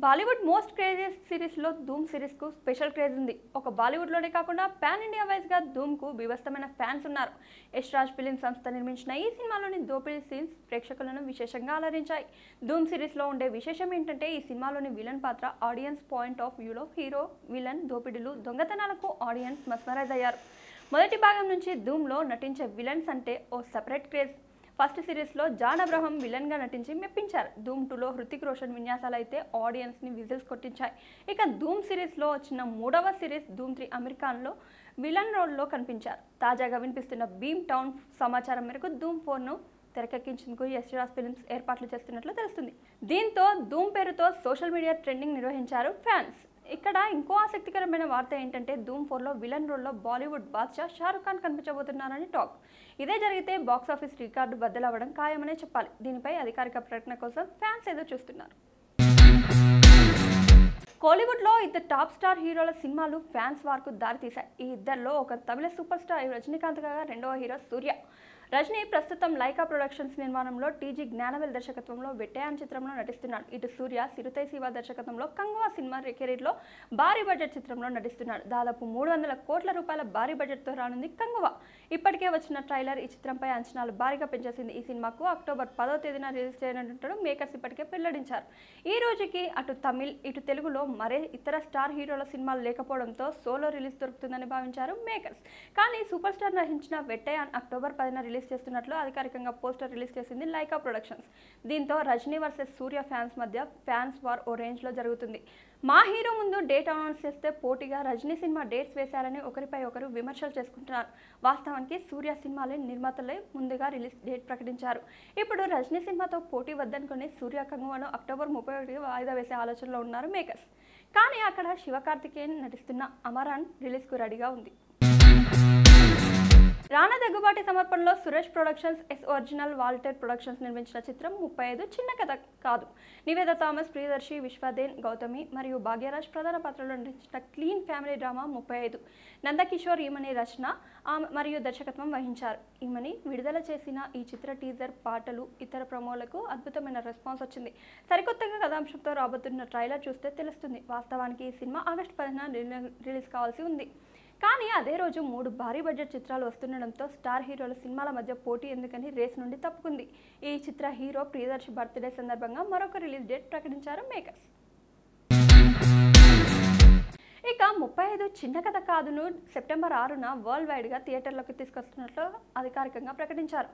Bollywood most craziest సిరీస్లో ధూమ్ సిరీస్కు special craze ఉంది. ఒక బాలీవుడ్లోనే కాకుండా పాన్ ఇండియా వైజ్గా ధూమ్కు బీభత్సమైన ఫ్యాన్స్ ఉన్నారు. యష్ రాజ్ ఫిలిం సంస్థ నిర్మించిన ఈ సినిమాలోని దోపిడీ సీన్స్ ప్రేక్షకులను విశేషంగా అలరించాయి. ధూమ్ సిరీస్లో ఉండే విశేషం ఏంటంటే ఈ సినిమాలోని విలన్ పాత్ర ఆడియన్స్ పాయింట్ ఆఫ్ వ్యూలో హీరో, విలన్, దోపిడీలు, దొంగతనాలకు ఆడియన్స్ మస్మరైజ్ అయ్యారు. మొదటి భాగం నుంచి ధూమ్లో నటించే విలన్స్ అంటే ఓ సెపరేట్ క్రేజ్. ఫస్ట్ సిరీస్లో జాన్ అబ్రహం విలన్గా నటించి మెప్పించారు. ధూమ్ 2లో హృతిక్ రోషన్ విన్యాసాలు అయితే ఆడియన్స్ని విజిల్స్ కొట్టించాయి. ఇక ధూమ్ సిరీస్లో వచ్చిన మూడవ సిరీస్ ధూమ్ 3 అమీర్ ఖాన్లో విలన్ రోల్లో కనిపించారు. తాజాగా వినిపిస్తున్న భీమ్ టౌన్ సమాచారం మేరకు ధూమ్ 4ను తెరకెక్కించేందుకు యష్ రాజ్ ఫిల్మ్స్ ఏర్పాట్లు చేస్తున్నట్లు తెలుస్తుంది. దీంతో ధూమ్ పేరుతో సోషల్ మీడియా ట్రెండింగ్ నిర్వహించారు ఫ్యాన్స్. ఇక్కడ ఇంకో ఆసక్తికరమైన వార్త ఏంటంటే ధూమ్ 4లో విలన్ రోల్లో బాలీవుడ్ బాద్షా షారుఖ్ ఖాన్ కనిపించబోతున్నారని టాక్. ఇదే జరిగితే బాక్సాఫీస్ రికార్డు బద్దలవ్వడం ఖాయమనే చెప్పాలి. దీనిపై అధికారిక ప్రకటన కోసం ఫ్యాన్స్ ఎదురు చూస్తున్నారు. కోలీవుడ్లో ఇద్దరు టాప్ స్టార్ హీరోల సినిమాలు ఫ్యాన్స్ వార్కు దారితీశాయి. ఈ ఇద్దరిలో ఒకరు తమిళ సూపర్ స్టార్ రజనీకాంత్ కాగా రెండవ హీరో సూర్య. రజనీ ప్రస్తుతం లైకా ప్రొడక్షన్స్ నిర్మాణంలో టీజీ జ్ఞానవేల్ దర్శకత్వంలో వెట్టయాన్ చిత్రంలో నటిస్తున్నాడు. ఇటు సూర్య సిరుతై శివ దర్శకత్వంలో కంగువా సినిమా కెరీర్లో భారీ బడ్జెట్ చిత్రంలో నటిస్తున్నాడు. దాదాపు 300 కోట్ల రూపాయల భారీ బడ్జెట్తో రానుంది కంగువా. ఇప్పటికే వచ్చిన ట్రైలర్ ఈ చిత్రంపై అంచనాలు భారీగా పెంచేసింది. ఈ సినిమాకు అక్టోబర్ 10వ తేదీన రిలీజ్ చేయనుంటాడు మేకర్స్ ఇప్పటికే వెల్లడించారు. ఈ రోజుకి అటు తమిళ్, ఇటు తెలుగులో మరే ఇతర స్టార్ హీరోల సినిమాలు లేకపోవడంతో సోలో రిలీజ్ దొరుకుతుందని భావించారు మేకర్స్. కానీ సూపర్ స్టార్ నటించిన వెట్టయాన్ అక్టోబర్ 10న రిలీజ్ చేస్తున్నట్లు అధికారికంగా పోస్టర్ రిలీజ్ చేసింది లైకా ప్రొడక్షన్స్. దీంతో రజనీ వర్సెస్ సూర్య ఫ్యాన్స్ మధ్య ఫ్యాన్స్ వార్ ఓ రేంజ్ లో జరుగుతుంది. మా హీరో ముందు డేట్ అనౌన్స్ చేస్తే పోటీగా రజనీ సినిమా డేట్స్ వేశారని ఒకరిపై ఒకరు విమర్శలు చేసుకుంటున్నారు. వాస్తవానికి సూర్య సినిమాలే నిర్మాతలే ముందుగా రిలీజ్ డేట్ ప్రకటించారు. ఇప్పుడు రజనీ సినిమాతో పోటీ వద్దనుకుని సూర్య కంగువను అక్టోబర్ 31కి వాయిదా వేసే ఆలోచనలో ఉన్నారు మేకర్స్. కానీ అక్కడ శివకార్తికేయన్ నటిస్తున్న అమరాన్ రిలీజ్కు రెడీగా ఉంది. రానా దగ్గుబాటి సమర్పణలో Suresh productions, S original Walter productions నిర్మించిన చిత్రం 35 చిన్న కథ కాదు. నివేద థామస్, ప్రియదర్శి, విశ్వదేన్ గౌతమి మరియు భాగ్యరాజ్ ప్రధాన పాత్రలో నటించిన క్లీన్ ఫ్యామిలీ డ్రామా 35. నందకిషోర్ ఈమెని రచన మరియు దర్శకత్వం వహించారు. ఈమెని విడుదల చేసిన ఈ చిత్ర టీజర్, పాటలు, ఇతర ప్రమోలకు అద్భుతమైన రెస్పాన్స్ వచ్చింది. సరికొత్తగా కథాంశంతో రాబోతున్న ట్రైలర్ చూస్తే తెలుస్తుంది. వాస్తవానికి ఈ సినిమా ఆగస్టు 10న రిలీజ్ కావాల్సి ఉంది. కానీ అదే రోజు 3 భారీ బడ్జెట్ చిత్రాలు వస్తుండడంతో స్టార్ హీరోల సినిమాల మధ్య పోటీ ఎందుకని రేస్ నుండి తప్పుకుంది. ఈ చిత్ర హీరో ప్రియదర్శి బర్త్డే సందర్భంగా మరొక రిలీజ్ డేట్ ప్రకటించారు మేకర్స్. ఇక 35 చిన్న కథ కాదును సెప్టెంబర్ 6న వరల్డ్ వైడ్గా థియేటర్లోకి తీసుకొస్తున్నట్లు అధికారికంగా ప్రకటించారు.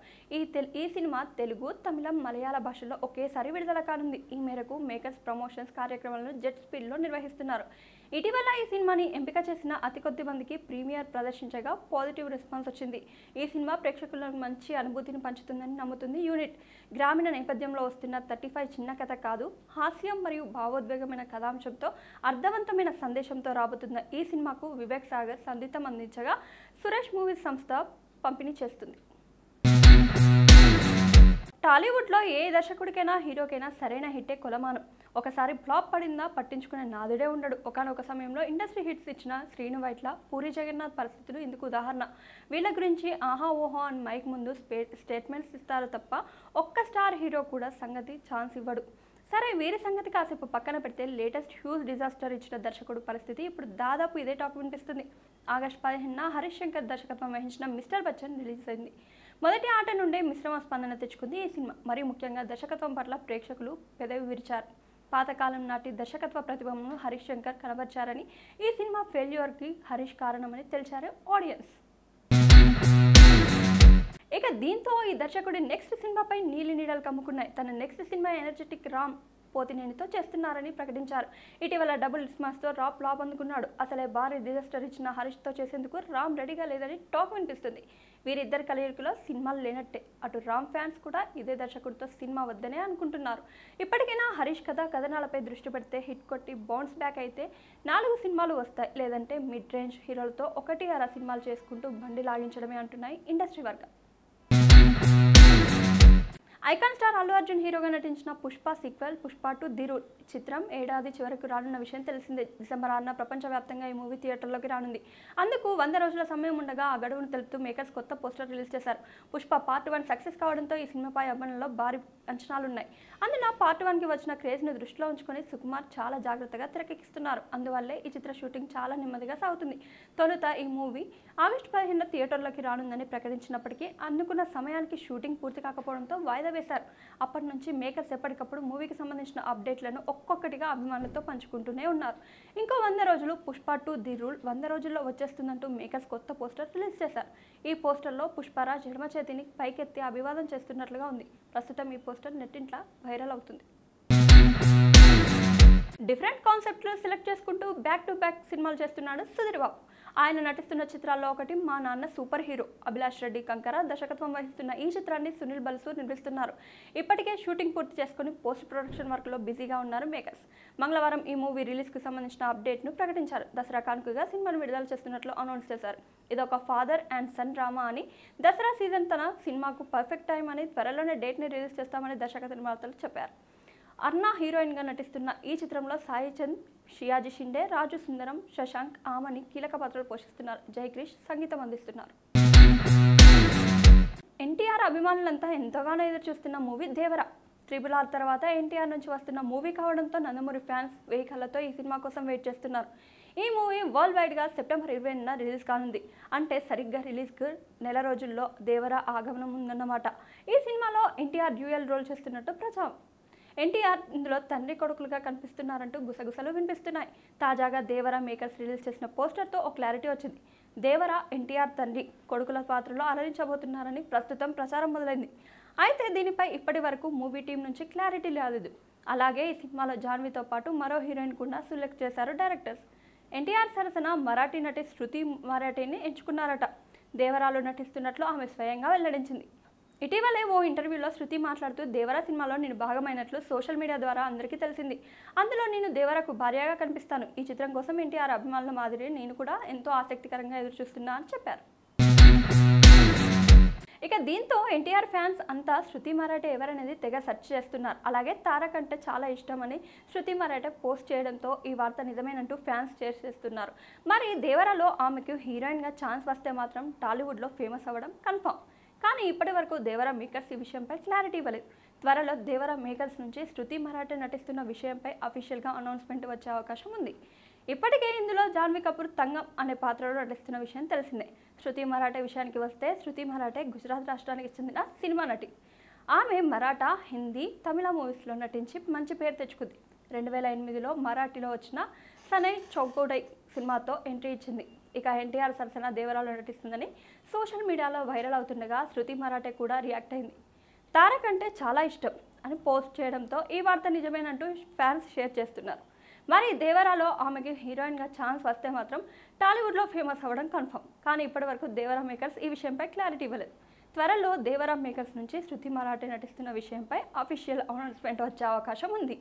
ఈ సినిమా తెలుగు, తమిళం, మలయాళ భాషల్లో ఒకేసారి విడుదల కానుంది. ఈ మేరకు మేకర్స్ ప్రమోషన్స్ కార్యక్రమాలను జెట్ స్పీడ్లో నిర్వహిస్తున్నారు. ఇటీవల ఈ సినిమాని ఎంపిక చేసిన అతి కొద్ది మందికి ప్రీమియర్ ప్రదర్శించగా పాజిటివ్ రెస్పాన్స్ వచ్చింది. ఈ సినిమా ప్రేక్షకులకు మంచి అనుభూతిని పంచుతుందని నమ్ముతుంది యూనిట్. గ్రామీణ నేపథ్యంలో వస్తున్న 35 చిన్న కథ కాదు హాస్యం మరియు భావోద్వేగమైన కథాంశంతో అర్థవంతమైన సందేశంతో రాబోతున్న ఈ సినిమాకు వివేక్ సాగర్ సంగీతం అందించగా సురేష్ మూవీస్ సంస్థ పంపిణీ చేస్తుంది. టాలీవుడ్లో ఏ దర్శకుడికైనా హీరోకైనా సరైన హిట్టే కొలమానం. ఒకసారి ఫ్లాప్ పడిందా పట్టించుకునే నాదుడే ఉండడు. ఒకానొక సమయంలో ఇండస్ట్రీ హిట్స్ ఇచ్చిన శ్రీను వైట్ల, పూరి జగన్నాథ్ పరిస్థితులు ఇందుకు ఉదాహరణ. వీళ్ళ గురించి ఆహా ఓహో అని మైక్ ముందు స్టేట్మెంట్స్ ఇస్తారు తప్ప ఒక్క స్టార్ హీరో కూడా సంగతి ఛాన్స్ ఇవ్వడు. సరే, వీరి సంగతి కాసేపు పక్కన పెడితే లేటెస్ట్ హ్యూజ్ డిజాస్టర్ ఇచ్చిన దర్శకుడు పరిస్థితి ఇప్పుడు దాదాపు ఇదే టాక్ వినిపిస్తుంది. ఆగస్టు 15న హరీష్ శంకర్ దర్శకత్వం వహించిన మిస్టర్ బచ్చన్ రిలీజ్ అయింది. మొదటి ఆట నుండే మిశ్రమ స్పందన తెచ్చుకుంది ఈ సినిమా. మరీ ముఖ్యంగా దర్శకత్వం పట్ల ప్రేక్షకులు పెదవి విరిచారు. పాతకాలం నాటి దర్శకత్వ ప్రతిభను హరీష్ శంకర్ కనబర్చారని, ఈ సినిమా ఫెయిల్యూర్కి హరీష్ కారణమని తెలిసారు ఆడియన్స్. ఇక దీంతో ఈ దర్శకుడి నెక్స్ట్ సినిమాపై నీలి నీడలు కమ్ముకున్నాయి. తన నెక్స్ట్ సినిమా ఎనర్జెటిక్ రామ్ పోతినేనితో చేస్తున్నారని ప్రకటించారు. ఇటీవల డబుల్ స్మాష్తో రామ్ ఫ్లాప్ అందుకున్నాడు. అసలే భారీ డిజాస్టర్ ఇచ్చిన హరీష్తో చేసేందుకు రామ్ రెడీగా లేదని టాక్ వినిపిస్తుంది. వీరిద్దరి కలయికలో సినిమాలు లేనట్టే. అటు రామ్ ఫ్యాన్స్ కూడా ఇదే దర్శకుడితో సినిమా వద్దనే అనుకుంటున్నారు. ఇప్పటికైనా హరీష్ కథనాలపై దృష్టి పెడితే హిట్ కొట్టి బౌన్స్ బ్యాక్ అయితే 4 సినిమాలు వస్తాయి. లేదంటే మిడ్ రేంజ్ హీరోలతో 1-2 సినిమాలు చేసుకుంటూ బండి లాగించడమే అంటున్నాయి ఇండస్ట్రీ వర్గాలు. ఐకాన్ స్టార్ అల్లు అర్జున్ హీరోగా నటించిన Pushpa sequel Pushpa 2 the rule చిత్రం ఏడాది చివరకు రానున్న విషయం తెలిసిందే. డిసెంబర్ 6న ప్రపంచవ్యాప్తంగా ఈ మూవీ థియేటర్లోకి రానుంది. అందుకు 100 రోజుల సమయం ఉండగా ఆ గడువును తెలుపుతూ మేకర్స్ కొత్త పోస్టర్ రిలీజ్ చేశారు. పుష్ప పార్ట్ 1 సక్సెస్ కావడంతో ఈ సినిమాపై అభిమానుల్లో భారీ అంచనాలున్నాయి. అందున పార్ట్ 1కి వచ్చిన క్రేజ్ను దృష్టిలో ఉంచుకొని సుకుమార్ చాలా జాగ్రత్తగా తెరకెక్కిస్తున్నారు. అందువల్లే ఈ చిత్ర షూటింగ్ చాలా నెమ్మదిగా సాగుతుంది. తొలుత ఈ మూవీ ఆగస్టు 15న థియేటర్లోకి రానుందని ప్రకటించినప్పటికీ అనుకున్న సమయానికి షూటింగ్ పూర్తి కాకపోవడంతో వాయిదా వేశారు. అప్పటి నుంచి మేకర్స్ ఎప్పటికప్పుడు మూవీకి సంబంధించిన అప్డేట్లను ఒక్కొక్కటిగా అభిమానులతో పంచుకుంటూనే ఉన్నారు. ఇంకో 100 రోజులు పుష్ప 2 ది రూల్ 100 రోజుల్లో వచ్చేస్తుందంటూ మేకర్స్ కొత్త పోస్టర్ రిలీజ్ చేశారు. ఈ పోస్టర్లో పుష్పరాజ్ ఎడమ చేతిని పైకెత్తి అభివాదం చేస్తున్నట్లుగా ఉంది. ప్రస్తుతం ఈ పోస్టర్ నెట్టింట్లా వైరల్ అవుతుంది. డిఫరెంట్ కాన్సెప్ట్లు సెలెక్ట్ చేసుకుంటూ బ్యాక్ టు బ్యాక్ సినిమాలు చేస్తున్నాడు సుధీర్ బాబు. ఆయన నటిస్తున్న చిత్రాల్లో ఒకటి మా నాన్న సూపర్ హీరో. అభిలాష్ రెడ్డి కంకర దర్శకత్వం వహిస్తున్న ఈ చిత్రాన్ని సునీల్ బల్సు నిర్మిస్తున్నారు. ఇప్పటికే షూటింగ్ పూర్తి చేసుకుని పోస్ట్ ప్రొడక్షన్ వర్క్లో బిజీగా ఉన్నారు మేకర్స్. మంగళవారం ఈ మూవీ రిలీజ్కి సంబంధించిన అప్డేట్ను ప్రకటించారు. దసరా కానుకగా సినిమాను విడుదల చేస్తున్నట్లు అనౌన్స్ చేశారు. ఇదొక ఫాదర్ అండ్ సన్ డ్రామా అని, దసరా సీజన్ తన సినిమాకు పర్ఫెక్ట్ టైం అని, త్వరలోనే డేట్ని రిలీజ్ చేస్తామని దర్శక నిర్మాతలు చెప్పారు. అర్నా హీరోయిన్గా నటిస్తున్న ఈ చిత్రంలో సాయి చంద్, షియాజీ షిండే, రాజు సుందరం, శశాంక్, ఆమని కీలక పాత్రలు పోషిస్తున్నారు. జయక్రిష్ సంగీతం అందిస్తున్నారు. ఎన్టీఆర్ అభిమానులంతా ఎంతగానో ఎదురు చూస్తున్న మూవీ దేవర. RRR తర్వాత ఎన్టీఆర్ నుంచి వస్తున్న మూవీ కావడంతో నందమూరి ఫ్యాన్స్ 1000 కళ్ళతో ఈ సినిమా కోసం వెయిట్ చేస్తున్నారు. ఈ మూవీ వరల్డ్ వైడ్గా సెప్టెంబర్ 20న రిలీజ్ కానుంది. అంటే సరిగ్గా రిలీజ్కి నెల రోజుల్లో దేవర ఆగమనం ఉందన్నమాట. ఈ సినిమాలో ఎన్టీఆర్ డ్యూయల్ రోల్ చేస్తున్నట్టు ప్రచారం. ఎన్టీఆర్ ఇందులో తండ్రి కొడుకులుగా కనిపిస్తున్నారంటూ గుసగుసలు వినిపిస్తున్నాయి. తాజాగా దేవర మేకర్స్ రిలీజ్ చేసిన పోస్టర్తో ఓ క్లారిటీ వచ్చింది. దేవర ఎన్టీఆర్ తండ్రి కొడుకుల పాత్రలో అలరించబోతున్నారని ప్రస్తుతం ప్రచారం మొదలైంది. అయితే దీనిపై ఇప్పటి వరకు మూవీ టీం నుంచి క్లారిటీ లేదు. అలాగే ఈ సినిమాలో జాన్వీతో పాటు మరో హీరోయిన్ కూడా సెలెక్ట్ చేశారు డైరెక్టర్స్. ఎన్టీఆర్ సరసన మరాఠీ నటి శృతి మరాఠీని ఎంచుకున్నారట. దేవరాలో నటిస్తున్నట్లు ఆమె స్వయంగా వెల్లడించింది. ఇటీవలే ఓ ఇంటర్వ్యూలో శృతి మాట్లాడుతూ దేవర సినిమాలో నేను భాగమైనట్లు సోషల్ మీడియా ద్వారా అందరికీ తెలిసింది. అందులో నేను దేవరకు భార్యగా కనిపిస్తాను. ఈ చిత్రం కోసం ఎన్టీఆర్ అభిమానుల మాదిరి నేను కూడా ఎంతో ఆసక్తికరంగా ఎదురుచూస్తున్నా అని చెప్పారు. ఇక దీంతో ఎన్టీఆర్ ఫ్యాన్స్ అంతా శృతి మరాఠే ఎవరనేది తెగ సెర్చ్ చేస్తున్నారు. అలాగే తారక్ అంటే చాలా ఇష్టమని శృతి మరాఠే పోస్ట్ చేయడంతో ఈ వార్త నిజమేనంటూ ఫ్యాన్స్ షేర్ చేస్తున్నారు. మరి దేవరలో ఆమెకు హీరోయిన్గా ఛాన్స్ వస్తే మాత్రం టాలీవుడ్లో ఫేమస్ అవ్వడం కన్ఫర్మ్. కానీ ఇప్పటి వరకు దేవర మేకర్స్ ఈ విషయంపై క్లారిటీ ఇవ్వలేదు. త్వరలో దేవర మేకర్స్ నుంచి శృతి మరాఠే నటిస్తున్న విషయంపై అఫీషియల్గా అనౌన్స్మెంట్ వచ్చే అవకాశం ఉంది. ఇప్పటికే ఇందులో జాన్వీ కపూర్ తంగం అనే పాత్రలో నటిస్తున్న విషయం తెలిసిందే. శృతి మరాఠే విషయానికి వస్తే శృతి మరాఠే గుజరాత్ రాష్ట్రానికి చెందిన సినిమా నటి. ఆమె మరాఠా, హిందీ, తమిళ మూవీస్లో నటించి మంచి పేరు తెచ్చుకుంది. 2008లో మరాఠీలో వచ్చిన సనై చౌకోడై సినిమాతో ఎంట్రీ ఇచ్చింది. ఇక ఎన్టీఆర్ సరసన దేవరాలో నటిస్తుందని సోషల్ మీడియాలో వైరల్ అవుతుండగా శృతి మరాఠే కూడా రియాక్ట్ అయింది. తారక్ అంటే చాలా ఇష్టం అని పోస్ట్ చేయడంతో ఈ వార్త నిజమేనంటూ ఫ్యాన్స్ షేర్ చేస్తున్నారు. మరి దేవరాలో ఆమెకి హీరోయిన్గా ఛాన్స్ వస్తే మాత్రం టాలీవుడ్లో ఫేమస్ అవ్వడం కన్ఫర్మ్. కానీ ఇప్పటివరకు దేవరా మేకర్స్ ఈ విషయంపై క్లారిటీ ఇవ్వలేదు. త్వరలో దేవరా మేకర్స్ నుంచి శృతి మరాఠే నటిస్తున్న విషయంపై అఫీషియల్ అనౌన్స్మెంట్ వచ్చే అవకాశం ఉంది.